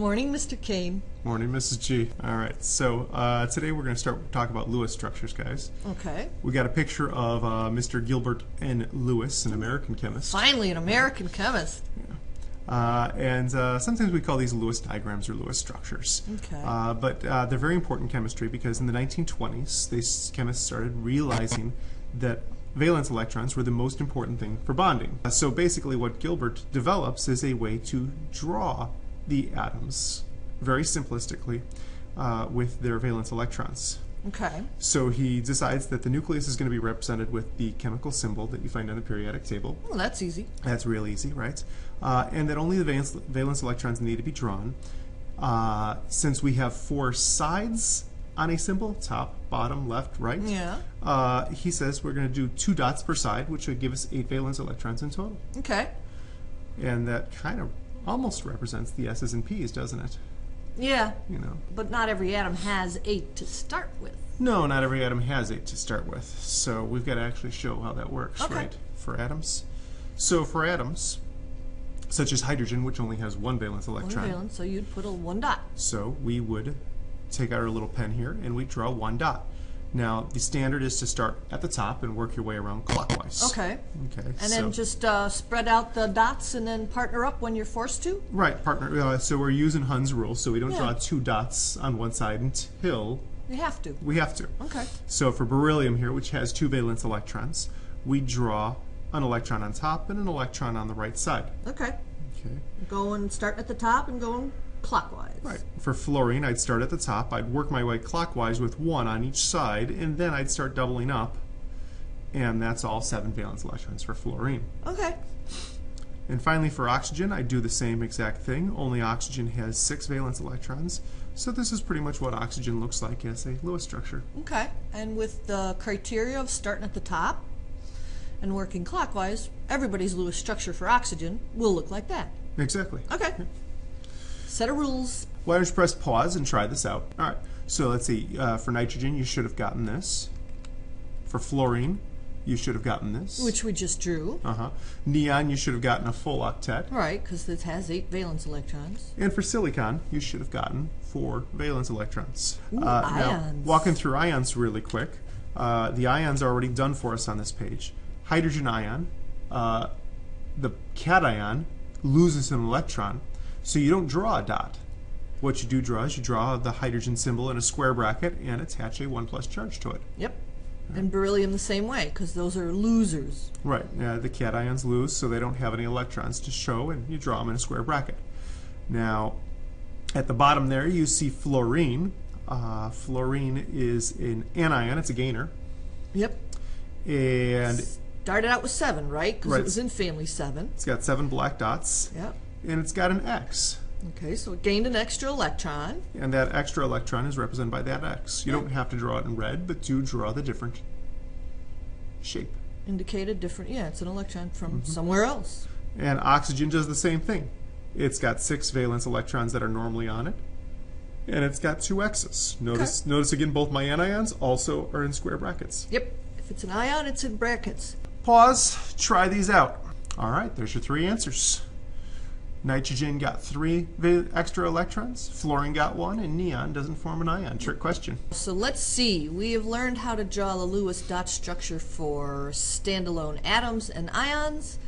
Morning, Mr. Kane. Morning, Mrs. G. All right, so today we're going to start talking about Lewis structures, guys. Okay. We got a picture of Mr. Gilbert N. Lewis, an American chemist. Finally, an American chemist. Yeah. And sometimes we call these Lewis diagrams or Lewis structures. Okay. But they're very important chemistry because in the 1920s, these chemists started realizing that valence electrons were the most important thing for bonding. So basically what Gilbert develops is a way to draw the atoms, very simplistically, with their valence electrons. Okay. So he decides that the nucleus is going to be represented with the chemical symbol that you find on the periodic table. Well, that's easy. That's real easy, right? And that only the valence electrons need to be drawn. Since we have 4 sides on a symbol, top, bottom, left, right, Yeah. he says we're going to do 2 dots per side, which would give us 8 valence electrons in total. Okay. And that kind of almost represents the S's and P's, doesn't it? Yeah. You know. But not every atom has 8 to start with. No, not every atom has 8 to start with. So we've got to actually show how that works, Okay. right? For atoms. So for atoms, such as hydrogen, which only has 1 valence electron. 1 valence, so you'd put a 1 dot. So we would take out our little pen here and we draw 1 dot. Now the standard is to start at the top and work your way around clockwise. Okay. Okay. And then just spread out the dots and then partner up when you're forced to? Right, partner. So we're using Hund's rule, so we don't Yeah. draw 2 dots on one side until You have to. we have to. Okay. So for beryllium here, which has 2 valence electrons, we draw an electron on top and an electron on the right side. Okay. Okay. Starting at the top and going clockwise. Right. For fluorine, I'd start at the top, I'd work my way clockwise with 1 on each side, and then I'd start doubling up, and that's all 7 valence electrons for fluorine. Okay. And finally for oxygen, I'd do the same exact thing, only oxygen has 6 valence electrons, so this is pretty much what oxygen looks like as a Lewis structure. Okay. And with the criteria of starting at the top and working clockwise, everybody's Lewis structure for oxygen will look like that. Exactly. Okay. Set of rules. Why don't you press pause and try this out. All right, so let's see. For nitrogen, you should have gotten this. For fluorine, you should have gotten this. Which we just drew. Neon, you should have gotten a full octet. Right, because it has 8 valence electrons. And for silicon, you should have gotten 4 valence electrons. Ooh, Now, ions. walking through ions really quick, the ions are already done for us on this page. Hydrogen ion, the cation loses an electron, so you don't draw a dot. What you do draw is you draw the hydrogen symbol in a square bracket and attach a 1+ charge to it. Yep. And beryllium the same way, because those are losers. Right. The cations lose, so they don't have any electrons to show, and you draw them in a square bracket. Now, at the bottom there, you see fluorine. Fluorine is an anion. It's a gainer. Yep. And Started out with 7, right? Because Right. it was in family 7. it's got 7 black dots. Yep. And it's got an X. Okay, so it gained an extra electron. And that extra electron is represented by that X. You don't have to draw it in red, but do draw the different shape. Indicated different, yeah, it's an electron from somewhere else. And oxygen does the same thing. It's got 6 valence electrons that are normally on it. And it's got 2 X's. Notice again, both my anions also are in square brackets. Yep. If it's an ion, it's in brackets. Pause, try these out. All right, there's your 3 answers. Nitrogen got 3 extra electrons, fluorine got 1, and neon doesn't form an ion. Trick question. So let's see. We have learned how to draw the Lewis dot structure for standalone atoms and ions,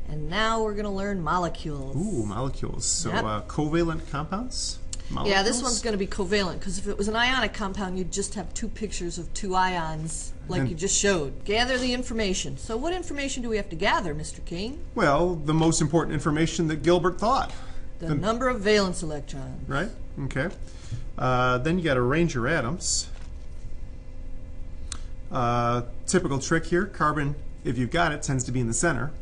and now we're going to learn molecules. Ooh, molecules. So Yep. covalent compounds? Yeah, this Molecules? one's going to be covalent, because if it was an ionic compound, you'd just have 2 pictures of 2 ions, like And- you just showed. Gather the information. So what information do we have to gather, Mr. King? Well, the most important information that Gilbert thought. The number of valence electrons. Right? Okay. Then you got to arrange your atoms. Typical trick here, carbon, if you've got it, tends to be in the center.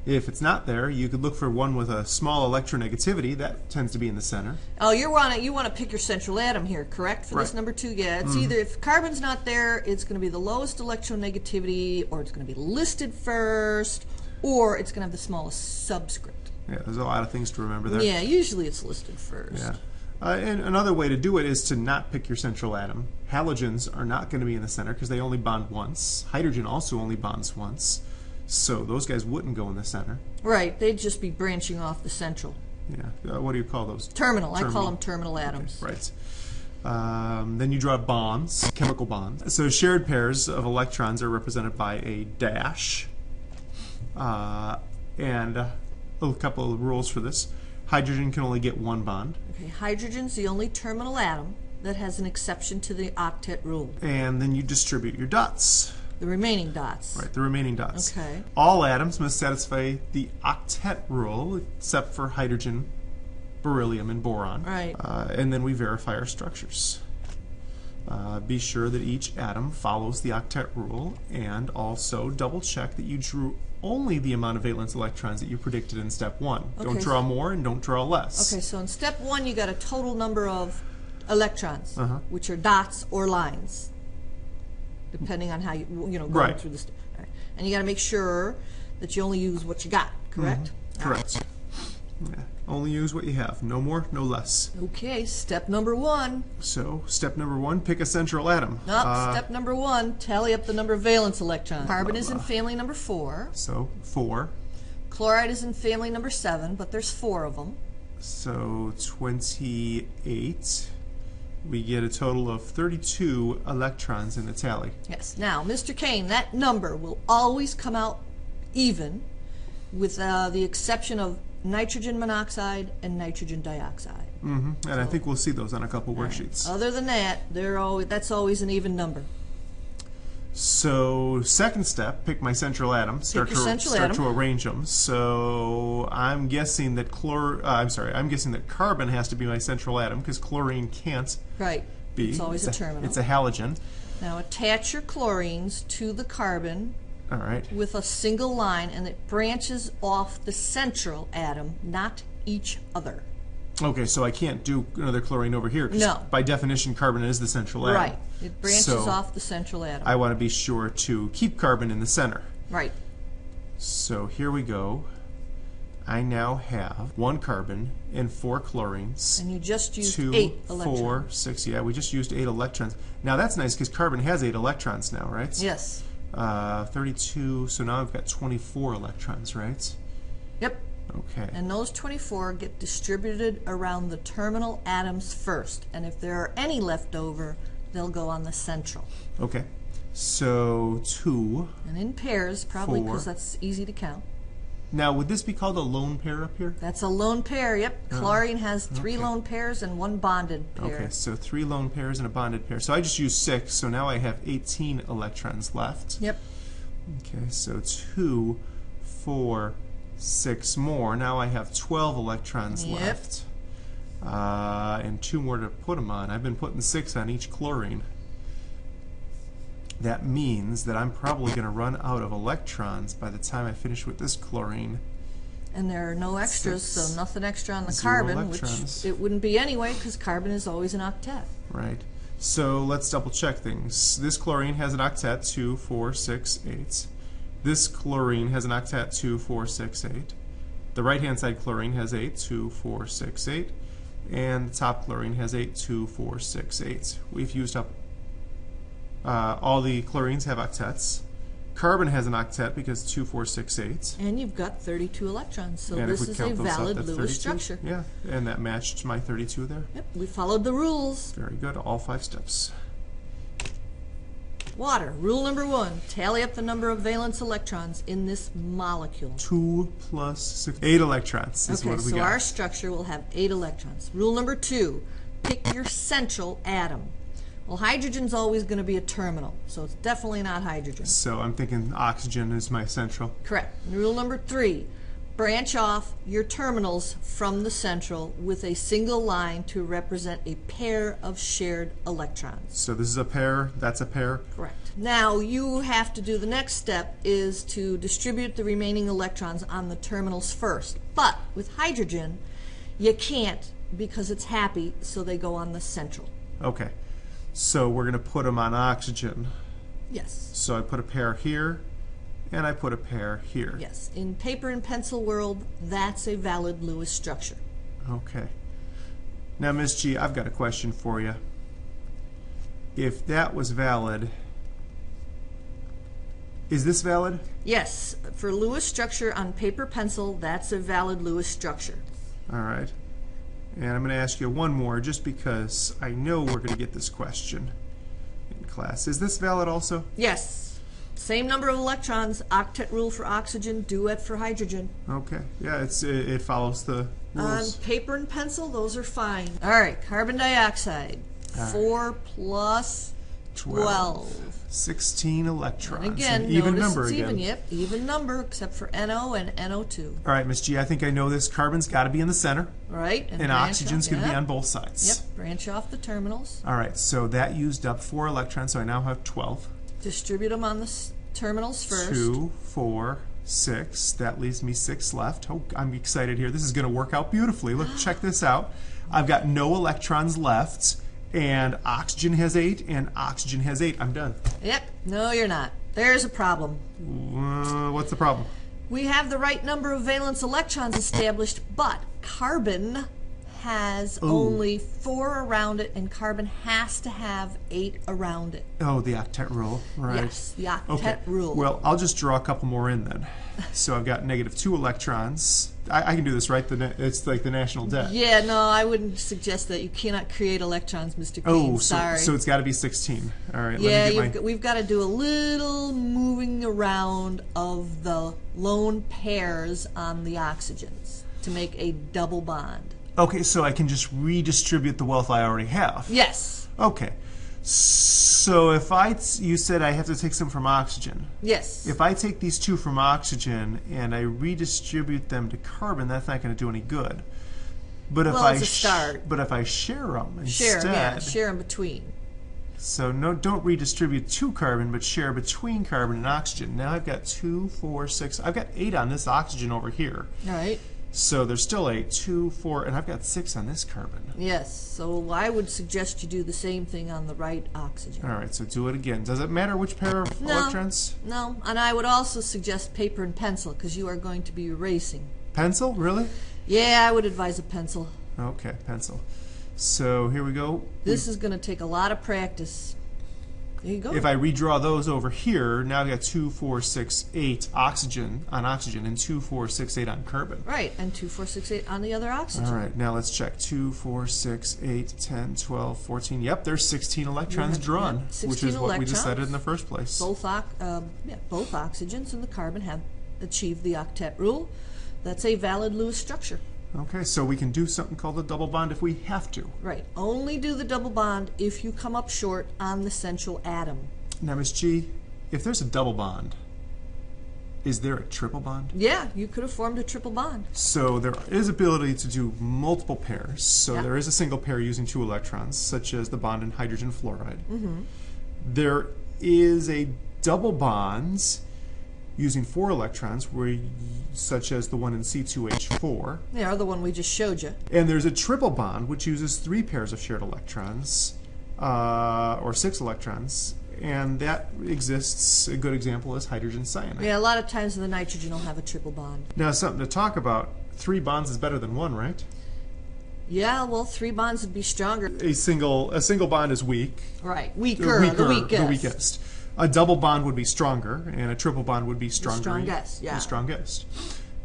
If it's not there, you could look for one with a small electronegativity. That tends to be in the center. Oh, you want to pick your central atom here, correct? For this Right. number 2, yeah. It's either, if carbon's not there, it's going to be the lowest electronegativity, or it's going to be listed first, or it's going to have the smallest subscript. Yeah, there's a lot of things to remember there. Yeah, usually it's listed first. Yeah. And another way to do it is to not pick your central atom. Halogens are not going to be in the center because they only bond once. Hydrogen also only bonds once. So those guys wouldn't go in the center. Right, they'd just be branching off the central. Yeah. What do you call those? Terminal. I call them terminal atoms. Okay, right. Then you draw bonds, chemical bonds. So shared pairs of electrons are represented by a dash. And a couple of rules for this. Hydrogen can only get one bond. Okay, hydrogen's the only terminal atom that has an exception to the octet rule. And then you distribute your dots. The remaining dots. Right, the remaining dots. Okay. All atoms must satisfy the octet rule, except for hydrogen, beryllium, and boron. Right. And then we verify our structures. Be sure that each atom follows the octet rule, and also double check that you drew only the amount of valence electrons that you predicted in step 1. Okay. Don't draw more and don't draw less. Okay, so in step 1 you got a total number of electrons, which are dots or lines, depending on how you going through the right. And you got to make sure that you only use what you got, correct? Correct. Yeah. Only use what you have. No more, no less. Okay, step number 1. So, step number 1, pick a central atom. Step number 1, tally up the number of valence electrons. Carbon is in family number 4. So, 4. Chloride is in family number 7, but there's 4 of them. So, 28. We get a total of 32 electrons in the tally. Yes. Now, Mr. Kane, that number will always come out even, with the exception of nitrogen monoxide and nitrogen dioxide. And I think we'll see those on a couple worksheets. Other than that, that's always an even number. So, second step, pick my central atom. Start to arrange them. So, I'm guessing that carbon has to be my central atom because chlorine can't be. It's always a terminal. It's a halogen. Now, attach your chlorines to the carbon. All right. With a single line, and it branches off the central atom, not each other. Okay, so I can't do another chlorine over here. No. By definition, carbon is the central atom. Right. It branches off the central atom. I want to be sure to keep carbon in the center. Right. So here we go. I now have 1 carbon and 4 chlorines. And you just used 2, 8 electrons. 4, 6. Yeah, we just used 8 electrons. Now that's nice because carbon has 8 electrons now, right? Yes. 32, so now I've got 24 electrons, right? Yep. Okay. And those 24 get distributed around the terminal atoms first. And if there are any left over, they'll go on the central. Okay. So 2. And in pairs, probably, 4. because that's easy to count. Now, would this be called a lone pair up here? That's a lone pair, yep. Chlorine has 3 lone pairs and 1 bonded pair. Okay, so 3 lone pairs and a bonded pair. So I just used 6, so now I have 18 electrons left. Yep. Okay, so 2, 4, 6 more. Now I have 12 electrons left. And 2 more to put them on. I've been putting 6 on each chlorine. That means that I'm probably going to run out of electrons by the time I finish with this chlorine. And there are no extras, 6, so nothing extra on the 0 carbon, electrons. which it wouldn't be anyway, because carbon is always an octet. Right. So let's double check things. This chlorine has an octet 2, 4, 6, 8. This chlorine has an octet 2, 4, 6, 8. The right-hand side chlorine has 8, 2, 4, 6, 8. And the top chlorine has 8, 2, 4, 6, 8. We've used up all the chlorines have octets. Carbon has an octet because 2, 4, 6, 8. And you've got 32 electrons, so And this if we is count a those up, valid that's Lewis 32. structure. Yeah, and that matched my 32 there. Yep, we followed the rules. Very good, all 5 steps. Water. Rule number 1, tally up the number of valence electrons in this molecule. 2 plus 6, 8 electrons is Okay, what we so got. our structure will have 8 electrons. Rule number 2, pick your central atom. Well, hydrogen's always going to be a terminal, so it's definitely not hydrogen. So I'm thinking oxygen is my central. Correct. Rule number 3, branch off your terminals from the central with a single line to represent a pair of shared electrons. So this is a pair, that's a pair. Correct. Now you have to do the next step is to distribute the remaining electrons on the terminals first. But with hydrogen, you can't because it's happy, so they go on the central. Okay. So we're going to put them on oxygen. Yes. So I put a pair here, and I put a pair here. Yes. In paper and pencil world, that's a valid Lewis structure. Okay. Now, Ms. G, I've got a question for you. If that was valid, is this valid? Yes. For Lewis structure on paper pencil, that's a valid Lewis structure. All right. And I'm going to ask you one more just because I know we're going to get this question in class. Is this valid also? Yes. Same number of electrons, octet rule for oxygen, duet for hydrogen. Okay. Yeah, it follows the rules. On paper and pencil, those are fine. All right, carbon dioxide. 4 plus 12. 16 electrons. And again, an even notice number it's again. even, yep, even number except for NO and NO2. All right, Miss G, I think I know this. Carbon's got to be in the center. Right. And oxygen's going to be on both sides. Yep, branch off the terminals. All right, so that used up 4 electrons, so I now have 12. Distribute them on the terminals first. 2, 4, 6. That leaves me 6 left. Oh, I'm excited here. This is going to work out beautifully. Look, check this out. I've got no electrons left, and oxygen has 8, and oxygen has 8. I'm done. Yep. No, you're not. There's a problem. What's the problem? We have the right number of valence electrons established, but carbon has only 4 around it, and carbon has to have 8 around it. Oh, the octet rule, right? Yes, the octet rule. Well, I'll just draw a couple more in then. So I've got -2 electrons. I can do this, right? It's like the national debt. Yeah, no, I wouldn't suggest that. You cannot create electrons, Mr. Kane. Sorry. So it's got to be 16. All right. Yeah, we've got to do a little moving around of the lone pairs on the oxygens to make a double bond. Okay, so I can just redistribute the wealth I already have. Yes. Okay. So if you said I have to take some from oxygen. Yes. If I take these 2 from oxygen and I redistribute them to carbon, that's not going to do any good. But if it's a start. But if I share them instead, share them between. So don't redistribute to carbon, but share between carbon and oxygen. Now I've got 2, 4, 6. I've got 8 on this oxygen over here. All right. So there's still 8, 2, 4, and I've got 6 on this carbon. Yes, so I would suggest you do the same thing on the right oxygen. All right, so do it again. Does it matter which pair of electrons? No, and I would also suggest paper and pencil because you are going to be erasing. Pencil, really? Yeah, I would advise a pencil. Okay, pencil. So here we go. This is going to take a lot of practice. There you go. If I redraw those over here, now I've got 2, 4, 6, 8 oxygen on oxygen and 2, 4, 6, 8 on carbon. Right, and 2, 4, 6, 8 on the other oxygen. All right, now let's check. 2, 4, 6, 8, 10, 12, 14. Yep, there's 16 electrons drawn, 16 which is what we electrons. decided in the first place. Both oxygens and the carbon have achieved the octet rule. That's a valid Lewis structure. Okay, so we can do something called a double bond if we have to. Right. Only do the double bond if you come up short on the central atom. Now, Ms. G, if there's a double bond, is there a triple bond? Yeah, you could have formed a triple bond. So there is ability to do multiple pairs. So there is a single pair using 2 electrons, such as the bond in hydrogen fluoride. Mm-hmm. There is a double bond using 4 electrons, such as the one in C2H4. Yeah, the one we just showed you. And there's a triple bond, which uses 3 pairs of shared electrons, or 6 electrons, and that exists. A good example is hydrogen cyanide. Yeah, a lot of times the nitrogen will have a triple bond. Now, something to talk about. 3 bonds is better than 1, right? Yeah, well, 3 bonds would be stronger. A single bond is weak. Right, the weakest. A double bond would be stronger, and a triple bond would be stronger. The strongest, yeah. The strongest.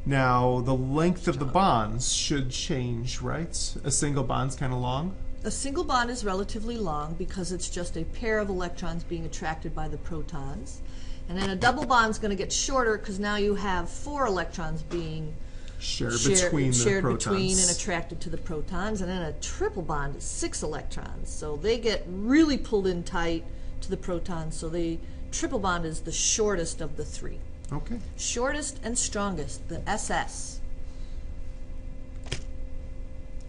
Now, the length of the bonds should change, right? A single bond's kind of long. A single bond is relatively long because it's just a pair of electrons being attracted by the protons. And then a double bond's going to get shorter because now you have 4 electrons being shared between and attracted to the protons. And then a triple bond is 6 electrons. So they get really pulled in tight to the protons. So the triple bond is the shortest of the 3. Okay. Shortest and strongest, the SS.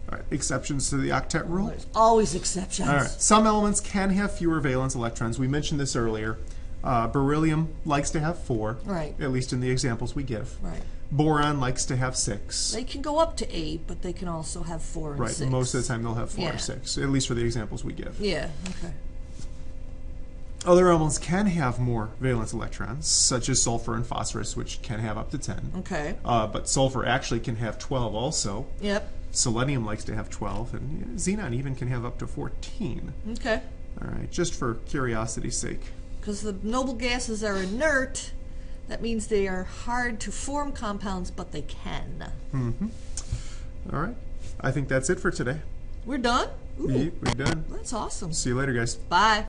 All right. Exceptions to the octet rule? There's always exceptions. All right. Some elements can have fewer valence electrons. We mentioned this earlier. Beryllium likes to have 4, right, at least in the examples we give. Right. Boron likes to have 6. They can go up to 8, but they can also have 4 and 6. Right. Most of the time they'll have 4 or 6, at least for the examples we give. Yeah. Okay. Other elements can have more valence electrons, such as sulfur and phosphorus, which can have up to 10. Okay. But sulfur actually can have 12 also. Yep. Selenium likes to have 12, and xenon even can have up to 14. Okay. All right, just for curiosity's sake. Because the noble gases are inert, that means they are hard to form compounds, but they can. Mm-hmm. All right. I think that's it for today. We're done? Ooh. We're done. That's awesome. See you later, guys. Bye.